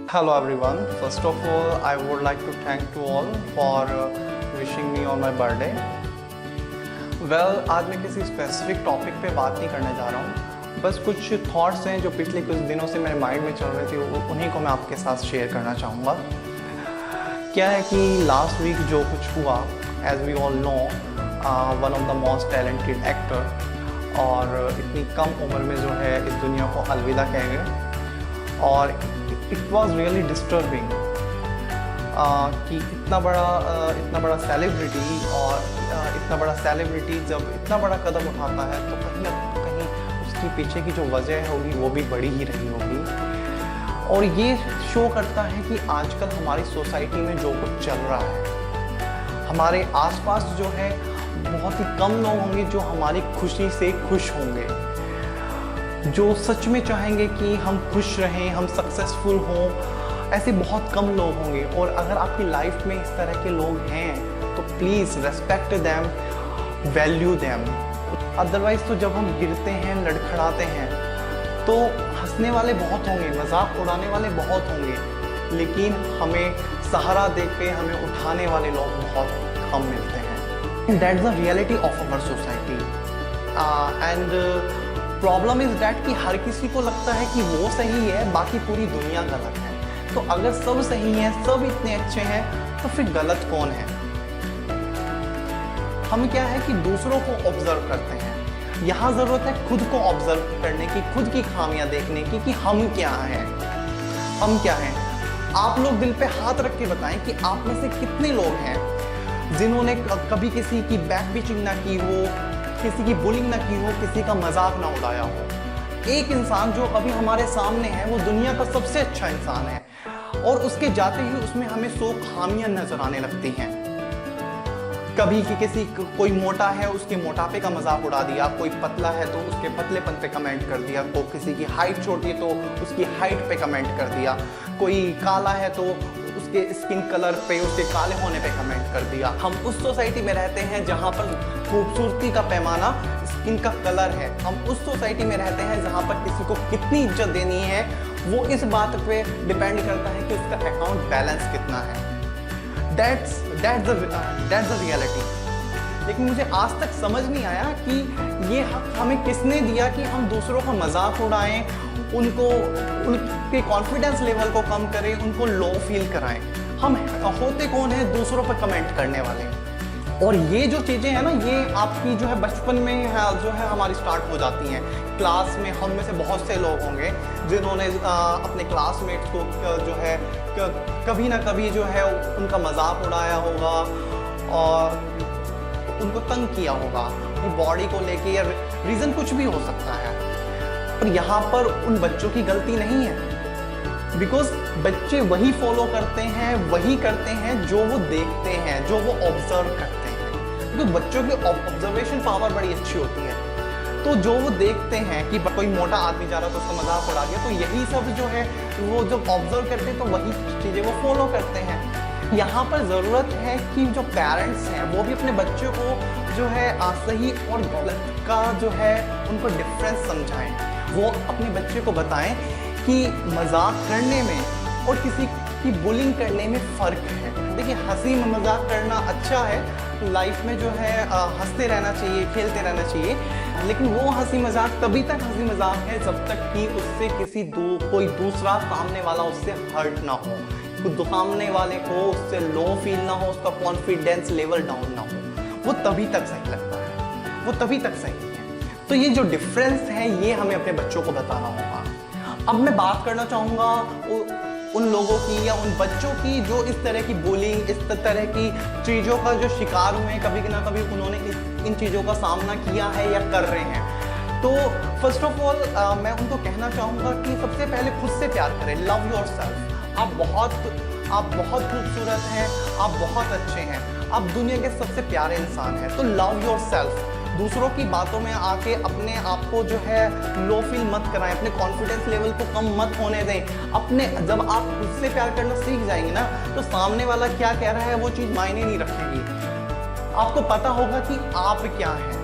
Hello everyone. First of all, I would like to thank to all for wishing me on my birthday. Well, आज मैं किसी specific topic पे बात नहीं करने जा रहा हूँ, बस कुछ थॉट्स हैं जो पिछले कुछ दिनों से मेरे माइंड में चल रहे थे, उन्हीं को मैं आपके साथ शेयर करना चाहूँगा। क्या है कि लास्ट वीक जो कुछ हुआ, as we all know, one of the most talented actor और इतनी कम उम्र में जो है इस दुनिया को अलविदा कह गए। और इट वॉज रियली डिस्टर्बिंग कि इतना बड़ा सेलिब्रिटी और इतना बड़ा सेलिब्रिटी जब इतना बड़ा कदम उठाता है तो कहीं ना कहीं उसकी पीछे की जो वजह होगी वो भी बड़ी ही रही होगी। और ये शो करता है कि आजकल हमारी सोसाइटी में जो कुछ चल रहा है, हमारे आसपास जो है बहुत ही कम लोग होंगे जो हमारी खुशी से खुश होंगे, जो सच में चाहेंगे कि हम खुश रहें, हम सक्सेसफुल हों। ऐसे बहुत कम लोग होंगे। और अगर आपकी लाइफ में इस तरह के लोग हैं तो please respect them, value them. Otherwise तो जब हम गिरते हैं, लड़खड़ाते हैं, तो हंसने वाले बहुत होंगे, मजाक उड़ाने वाले बहुत होंगे, लेकिन हमें सहारा दे के हमें उठाने वाले लोग बहुत कम मिलते हैं। That's the reality of our society. And problem is that कि हर किसी को लगता है कि वो सही है, बाकी पूरी दुनिया गलत है। तो अगर सब सही हैं, सब इतने अच्छे हैं, तो फिर गलत कौन है? हम क्या है कि दूसरों को ऑब्जर्व करते हैं। यहाँ ज़रूरत है खुद को ऑब्जर्व करने की, खुद की खामियां देखने की कि हम क्या हैं, हम क्या हैं। आप लोग दिल पे हाथ रख के बताएं कि आप में से कितने लोग हैं जिन्होंने कभी किसी की बैक बिचिंग ना की हो, किसी की बुलिंग ना की हो, किसी का मजाक ना उड़ाया हो। एक इंसान जो अभी हमारे सामने है वो दुनिया का सबसे अच्छा इंसान है, और उसके जाते ही उसमें हमें 100 खामियां नजर आने लगती हैं। कभी कि कोई मोटा है, उसके मोटापे का मजाक उड़ा दिया, कोई पतला है तो उसके पतलेपन पे कमेंट कर दिया, कोई किसी की हाइट छोटी है तो उसकी हाइट पे कमेंट कर दिया, कोई काला है तो उसके स्किन कलर पे, उसके काले होने पे कमेंट कर दिया। हम उस सोसाइटी में रहते हैं जहाँ पर खूबसूरती का पैमाना स्किन का कलर है। हम उस सोसाइटी में रहते हैं जहाँ पर किसी को कितनी इज्जत देनी है वो इस बात पे डिपेंड करता है कि उसका अकाउंट बैलेंस कितना है। That's the reality। लेकिन मुझे आज तक समझ नहीं आया कि ये हक हमें किसने दिया कि हम दूसरों का मजाक उड़ाएं, उनके कॉन्फिडेंस लेवल को कम करें, उनको लो फील कराएं। हम होते कौन है दूसरों पर कमेंट करने वाले? और ये जो चीज़ें हैं ना, ये आपकी जो है बचपन में जो है हमारी स्टार्ट हो जाती हैं। क्लास में हम में से बहुत से लोग होंगे जिन्होंने अपने क्लासमेट्स को जो है कभी ना कभी जो है उनका मजाक उड़ाया होगा और उनको तंग किया होगा, अपनी बॉडी को लेके, या रीज़न कुछ भी हो सकता है। और यहाँ पर उन बच्चों की गलती नहीं है, बिकॉज बच्चे वही फॉलो करते हैं, वही करते हैं जो वो देखते हैं, जो वो ऑब्जर्व करते हैं। क्योंकि बच्चों की ऑब्जर्वेशन पावर बड़ी अच्छी होती है। तो जो वो देखते हैं कि कोई मोटा आदमी जा रहा है तो उसका मजाक उड़ा दिया, तो यही सब जो है वो जब ऑब्जर्व करते हैं तो वही चीज़ें वो फॉलो करते हैं। यहाँ पर ज़रूरत है कि जो पेरेंट्स हैं वो भी अपने बच्चों को जो है सही और गलत का जो है उनको डिफरेंस समझाएं। वो अपने बच्चे को बताएं कि मजाक करने में और किसी की बुलिंग करने में फ़र्क है। देखिए, हंसी मजाक करना अच्छा है, लाइफ में जो है हंसते रहना चाहिए, खेलते रहना चाहिए, लेकिन वो हंसी मजाक तभी तक हंसी मजाक है जब तक कि उससे कोई दूसरा सामने वाला उससे हर्ट ना हो, सामने वाले को उससे लो फील ना हो, उसका कॉन्फिडेंस लेवल डाउन ना हो। वो तभी तक सही लगता है, वो तभी तक सही है। तो ये जो डिफरेंस है ये हमें अपने बच्चों को बताना होगा। अब मैं बात करना चाहूँगा उन लोगों की या उन बच्चों की जो इस तरह की बुलिंग, इस तरह की चीज़ों का जो शिकार हुए हैं, कभी ना कभी उन्होंने इन चीज़ों का सामना किया है या कर रहे हैं। तो फर्स्ट ऑफ ऑल मैं उनको कहना चाहूँगा कि सबसे पहले खुद से प्यार करें। Love yourself. आप बहुत खूबसूरत हैं, आप बहुत अच्छे हैं, आप दुनिया के सबसे प्यारे इंसान हैं। तो लव योरसेल्फ। दूसरों की बातों में आके अपने आप को जो है लो फील मत कराएं, अपने कॉन्फिडेंस लेवल को कम मत होने दें। जब आप खुद से प्यार करना सीख जाएंगे ना, तो सामने वाला क्या कह रहा है वो चीज़ मायने नहीं रखेगी। आपको पता होगा कि आप क्या हैं।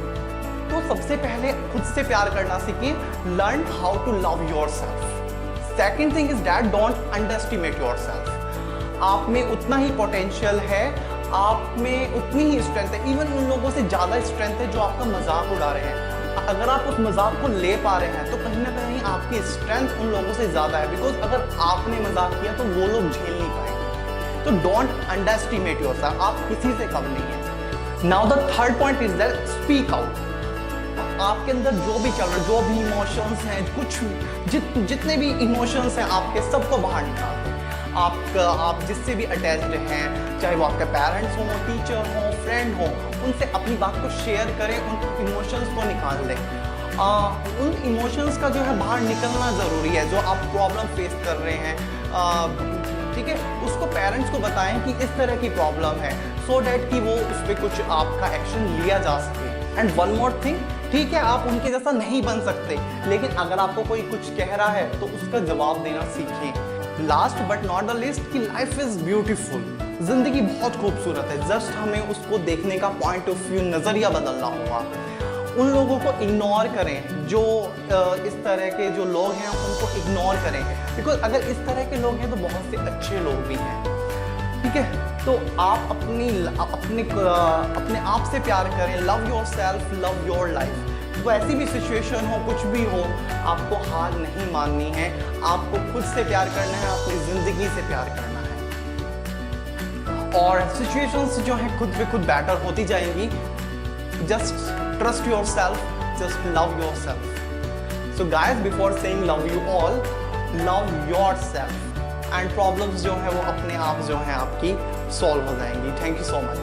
तो सबसे पहले खुद से प्यार करना सीखिए। Learn how to love yourself. Second thing is that don't underestimate yourself. आप में उतना ही पोटेंशियल है, आप में उतनी ही स्ट्रेंथ है, इवन उन लोगों से ज़्यादा स्ट्रेंथ है जो आपका मजाक उड़ा रहे हैं। अगर आप उस मजाक को ले पा रहे हैं तो कहीं ना कहीं आपकी स्ट्रेंथ उन लोगों से ज़्यादा है, बिकॉज अगर आपने मजाक किया तो वो लोग झेल नहीं पाएंगे। तो डोंट अंडरएस्टिमेट योरसेल्फ, आप किसी से कम नहीं है। Now the third point is that speak out. आपके अंदर जो भी चल रहा है, जो भी इमोशंस हैं, कुछ जितने भी इमोशंस हैं आपके, सबको बाहर निकाल दो। आप जिससे भी अटैच्ड हैं, चाहे वो आपके पेरेंट्स हों, टीचर हों, फ्रेंड हों, उनसे अपनी बात को शेयर करें, उन इमोशंस को निकाल दें। उन इमोशंस का जो है बाहर निकलना ज़रूरी है, जो आप प्रॉब्लम फेस कर रहे हैं, ठीक है, उसको पेरेंट्स को बताएं कि इस तरह की प्रॉब्लम है, सो डैट कि वो उस पर कुछ आपका एक्शन लिया जा सके। एंड वन मोर थिंग, ठीक है आप उनके जैसा नहीं बन सकते, लेकिन अगर आपको कोई कुछ कह रहा है तो उसका जवाब देना सीखें। Last but not the list कि लाइफ इज ब्यूटीफुल, जिंदगी बहुत खूबसूरत है, जस्ट हमें उसको देखने का पॉइंट ऑफ व्यू, नज़रिया बदलना होगा। उन लोगों को इग्नोर करें जो इस तरह के जो लोग हैं, उनको इग्नोर करें, बिकॉज अगर इस तरह के लोग हैं तो बहुत से अच्छे लोग भी हैं, ठीक है। तो आप अपने आप से प्यार करें, love your self, love your life. तो ऐसी भी सिचुएशन हो, कुछ भी हो, आपको हार नहीं माननी है, आपको खुद से प्यार करना है, अपनी ज़िंदगी से प्यार करना है, और सिचुएशंस जो हैं खुद पे खुद बेटर होती जाएंगी। Just trust your self, just love your self. So guys, before saying love you all, love your self, and problems जो है वो अपने आप जो है आपकी सॉल्व हो जाएंगी। Thank you so much.